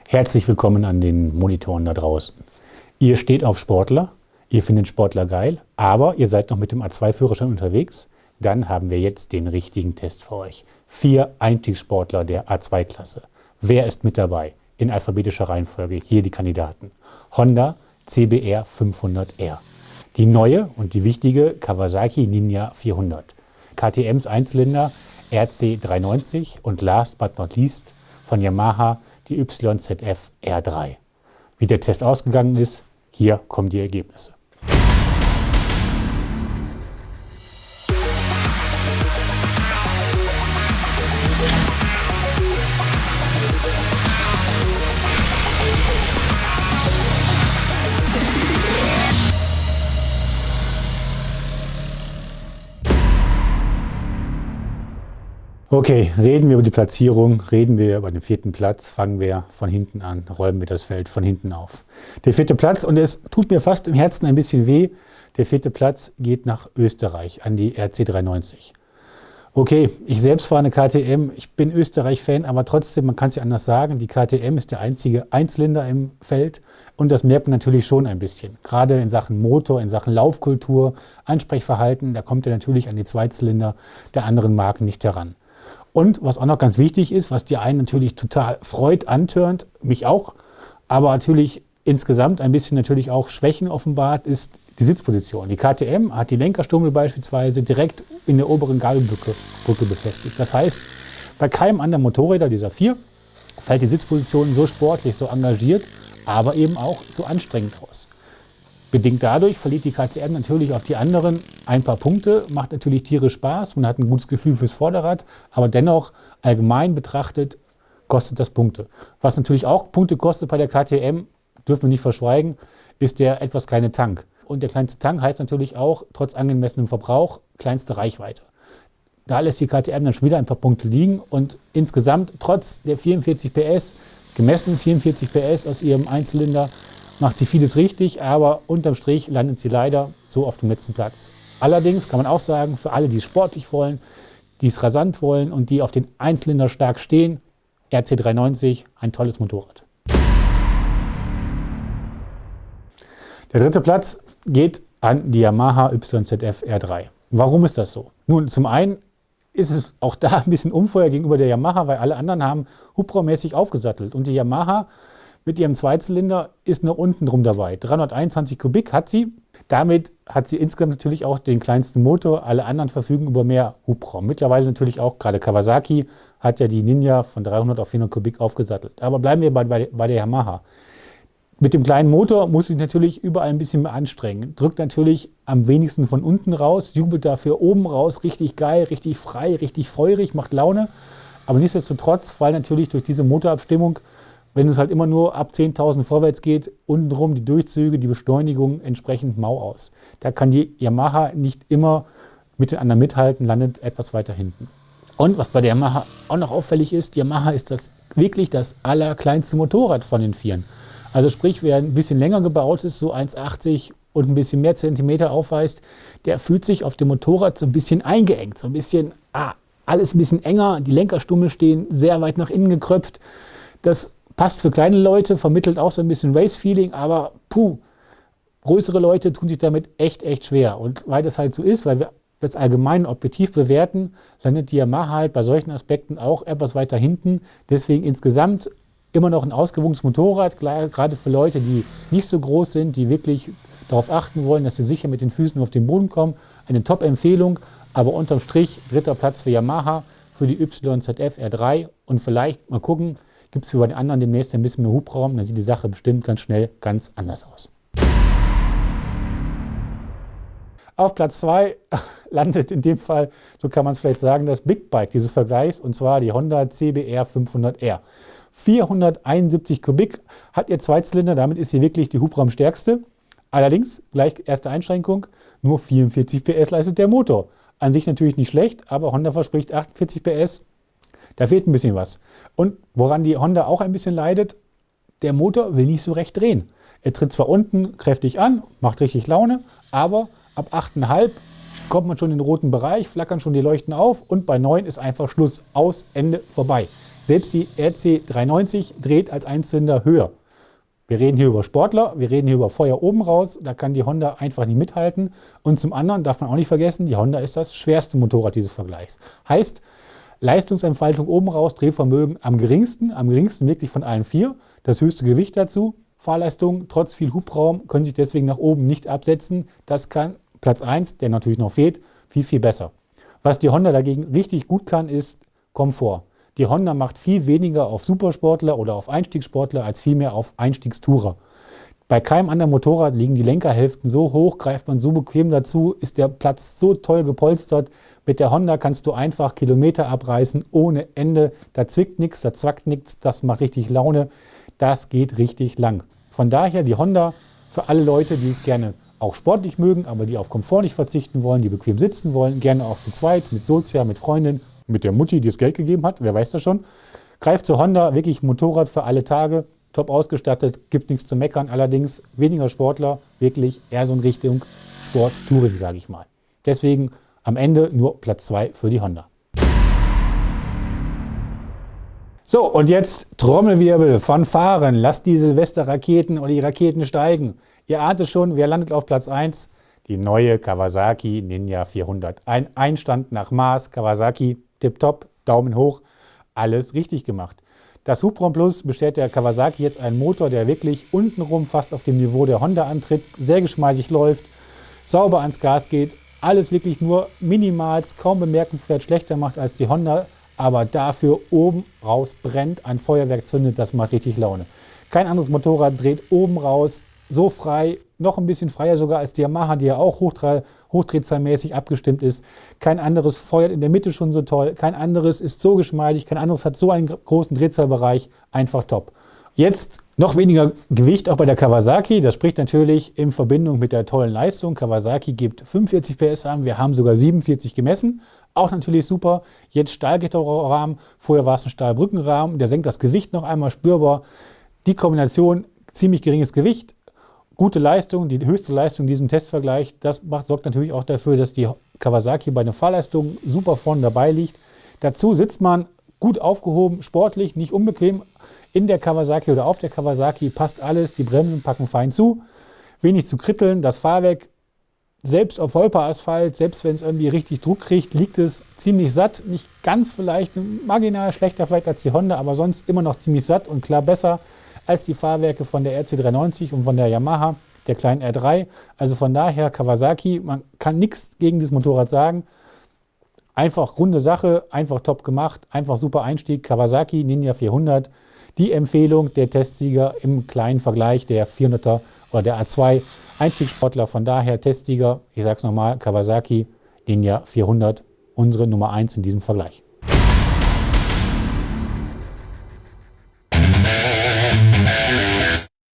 Herzlich willkommen an den Monitoren da draußen. Ihr steht auf Sportler, ihr findet Sportler geil, aber ihr seid noch mit dem A2-Führerschein unterwegs. Dann haben wir jetzt den richtigen Test für euch. 4 Einstiegssportler der A2-Klasse. Wer ist mit dabei? In alphabetischer Reihenfolge hier die Kandidaten. Honda CBR 500R. Die neue und die wichtige Kawasaki Ninja 400. KTMs Einzylinder RC 390 und last but not least von Yamaha die YZF R3. Wie der Test ausgegangen ist, hier kommen die Ergebnisse. Okay, reden wir über die Platzierung, reden wir über den 4. Platz, fangen wir von hinten an, räumen wir das Feld von hinten auf. Der 4. Platz, und es tut mir fast im Herzen ein bisschen weh, der 4. Platz geht nach Österreich, an die RC 390. Okay, ich selbst fahre eine KTM, ich bin Österreich-Fan, aber trotzdem, man kann es ja anders sagen, die KTM ist der einzige Einzylinder im Feld und das merkt man natürlich schon ein bisschen. Gerade in Sachen Motor, in Sachen Laufkultur, Ansprechverhalten, da kommt er natürlich an die Zweizylinder der anderen Marken nicht heran. Und was auch noch ganz wichtig ist, was die einen natürlich total freut, antörnt, mich auch, aber natürlich insgesamt ein bisschen natürlich auch Schwächen offenbart, ist die Sitzposition. Die KTM hat die Lenkerstummel beispielsweise direkt in der oberen Gabelbrücke befestigt. Das heißt, bei keinem anderen Motorräder dieser 4 fällt die Sitzposition so sportlich, so engagiert, aber eben auch so anstrengend aus. Bedingt dadurch verliert die KTM natürlich auf die anderen ein paar Punkte, macht natürlich tierisch Spaß, man hat ein gutes Gefühl fürs Vorderrad, aber dennoch allgemein betrachtet kostet das Punkte. Was natürlich auch Punkte kostet bei der KTM, dürfen wir nicht verschweigen, ist der etwas kleine Tank. Und der kleinste Tank heißt natürlich auch, trotz angemessenem Verbrauch, kleinste Reichweite. Da lässt die KTM dann schon wieder ein paar Punkte liegen und insgesamt trotz der 44 PS, gemessenen 44 PS aus ihrem Einzylinder, macht sie vieles richtig, aber unterm Strich landet sie leider so auf dem letzten Platz. Allerdings kann man auch sagen, für alle, die es sportlich wollen, die es rasant wollen und die auf den Einzylinder stark stehen, RC 390, ein tolles Motorrad. Der 3. Platz geht an die Yamaha YZF R3. Warum ist das so? Nun, zum einen ist es auch da ein bisschen Unfeuer gegenüber der Yamaha, weil alle anderen haben hubraummäßig aufgesattelt und die Yamaha mit ihrem Zweizylinder ist noch unten drum dabei. 321 Kubik hat sie. Damit hat sie insgesamt natürlich auch den kleinsten Motor. Alle anderen verfügen über mehr Hubraum. Mittlerweile natürlich auch, gerade Kawasaki hat ja die Ninja von 300 auf 400 Kubik aufgesattelt. Aber bleiben wir bei der Yamaha. Mit dem kleinen Motor muss ich natürlich überall ein bisschen mehr anstrengen. Drückt natürlich am wenigsten von unten raus, jubelt dafür oben raus, richtig geil, richtig frei, richtig feurig, macht Laune. Aber nichtsdestotrotz fallen natürlich durch diese Motorabstimmung, wenn es halt immer nur ab 10.000 vorwärts geht, untenrum die Durchzüge, die Beschleunigung entsprechend mau aus. Da kann die Yamaha nicht immer mit den anderen mithalten, landet etwas weiter hinten. Und was bei der Yamaha auch noch auffällig ist, die Yamaha ist wirklich das allerkleinste Motorrad von den 4. Also sprich, wer ein bisschen länger gebaut ist, so 1,80 und ein bisschen mehr Zentimeter aufweist, der fühlt sich auf dem Motorrad so ein bisschen eingeengt, so ein bisschen, alles ein bisschen enger, die Lenkerstummel stehen sehr weit nach innen gekröpft. Das passt für kleine Leute, vermittelt auch so ein bisschen Race-Feeling, aber größere Leute tun sich damit echt schwer. Und weil das halt so ist, weil wir das allgemein objektiv bewerten, landet die Yamaha halt bei solchen Aspekten auch etwas weiter hinten. Deswegen insgesamt immer noch ein ausgewogenes Motorrad, gerade für Leute, die nicht so groß sind, die wirklich darauf achten wollen, dass sie sicher mit den Füßen auf den Boden kommen. Eine Top-Empfehlung, aber unterm Strich 3. Platz für Yamaha, für die YZF R3 und vielleicht mal gucken, gibt es für bei den anderen demnächst ein bisschen mehr Hubraum, dann sieht die Sache bestimmt ganz schnell ganz anders aus. Auf Platz 2 landet in dem Fall, so kann man es vielleicht sagen, das Big Bike dieses Vergleichs, und zwar die Honda CBR 500R. 471 Kubik hat ihr Zweizylinder, damit ist sie wirklich die hubraumstärkste. Allerdings, gleich erste Einschränkung, nur 44 PS leistet der Motor. An sich natürlich nicht schlecht, aber Honda verspricht 48 PS. Da fehlt ein bisschen was. Und woran die Honda auch ein bisschen leidet, der Motor will nicht so recht drehen. Er tritt zwar unten kräftig an, macht richtig Laune, aber ab 8,5 kommt man schon in den roten Bereich, flackern schon die Leuchten auf und bei 9 ist einfach Schluss, aus, Ende, vorbei. Selbst die RC 390 dreht als Einzylinder höher. Wir reden hier über Sportler, wir reden hier über Feuer oben raus, da kann die Honda einfach nicht mithalten. Und zum anderen darf man auch nicht vergessen, die Honda ist das schwerste Motorrad dieses Vergleichs. Heißt, Leistungsentfaltung oben raus, Drehvermögen am geringsten wirklich von allen 4. Das höchste Gewicht dazu, Fahrleistung trotz viel Hubraum, können sich deswegen nach oben nicht absetzen. Das kann Platz 1, der natürlich noch fehlt, viel, viel besser. Was die Honda dagegen richtig gut kann, ist Komfort. Die Honda macht viel weniger auf Supersportler oder auf Einstiegssportler als vielmehr auf Einstiegstourer. Bei keinem anderen Motorrad liegen die Lenkerhälften so hoch, greift man so bequem dazu, ist der Platz so toll gepolstert. Mit der Honda kannst du einfach Kilometer abreißen ohne Ende. Da zwickt nichts, da zackt nichts, das macht richtig Laune. Das geht richtig lang. Von daher die Honda für alle Leute, die es gerne auch sportlich mögen, aber die auf Komfort nicht verzichten wollen, die bequem sitzen wollen, gerne auch zu zweit, mit Sozia, mit Freundin, mit der Mutti, die das Geld gegeben hat, wer weiß das schon. Greift zur Honda, wirklich Motorrad für alle Tage, top ausgestattet, gibt nichts zu meckern, allerdings weniger Sportler, wirklich eher so in Richtung Sport-Touring, sage ich mal. Deswegen am Ende nur Platz 2 für die Honda. So, und jetzt Trommelwirbel, Fanfaren, lasst die Silvesterraketen oder die Raketen steigen. Ihr ahnt es schon, wer landet auf Platz 1? Die neue Kawasaki Ninja 400. Ein Einstand nach Maß, Kawasaki, tipptopp, Daumen hoch, alles richtig gemacht. Das Hubraum Plus bestellt der Kawasaki jetzt einen Motor, der wirklich untenrum fast auf dem Niveau der Honda antritt, sehr geschmeidig läuft, sauber ans Gas geht, alles wirklich nur minimals, kaum bemerkenswert schlechter macht als die Honda, aber dafür oben raus brennt, ein Feuerwerk zündet, das macht richtig Laune. Kein anderes Motorrad dreht oben raus so frei, noch ein bisschen freier sogar als die Yamaha, die ja auch hochdrehzahlmäßig abgestimmt ist. Kein anderes feuert in der Mitte schon so toll, kein anderes ist so geschmeidig, kein anderes hat so einen großen Drehzahlbereich, einfach top. Jetzt noch weniger Gewicht auch bei der Kawasaki, das spricht natürlich in Verbindung mit der tollen Leistung. Kawasaki gibt 45 PS an, wir haben sogar 47 gemessen, auch natürlich super. Jetzt Stahlgitterrahmen, vorher war es ein Stahlbrückenrahmen, der senkt das Gewicht noch einmal spürbar. Die Kombination, ziemlich geringes Gewicht, gute Leistung, die höchste Leistung in diesem Testvergleich, das sorgt natürlich auch dafür, dass die Kawasaki bei den Fahrleistungen super vorne dabei liegt. Dazu sitzt man gut aufgehoben, sportlich, nicht unbequem. In der Kawasaki oder auf der Kawasaki passt alles, die Bremsen packen fein zu, wenig zu kritteln, das Fahrwerk, selbst auf Holperasphalt, selbst wenn es irgendwie richtig Druck kriegt, liegt es ziemlich satt, nicht ganz vielleicht, marginal schlechter vielleicht als die Honda, aber sonst immer noch ziemlich satt und klar besser als die Fahrwerke von der RC 390 und von der Yamaha, der kleinen R3. Also von daher Kawasaki, man kann nichts gegen dieses Motorrad sagen. Einfach runde Sache, einfach top gemacht, einfach super Einstieg. Kawasaki Ninja 400, die Empfehlung der Testsieger im kleinen Vergleich der 400er oder der A2 Einstiegssportler. Von daher Testsieger, ich sage es nochmal, Kawasaki Ninja 400, unsere Nummer 1 in diesem Vergleich.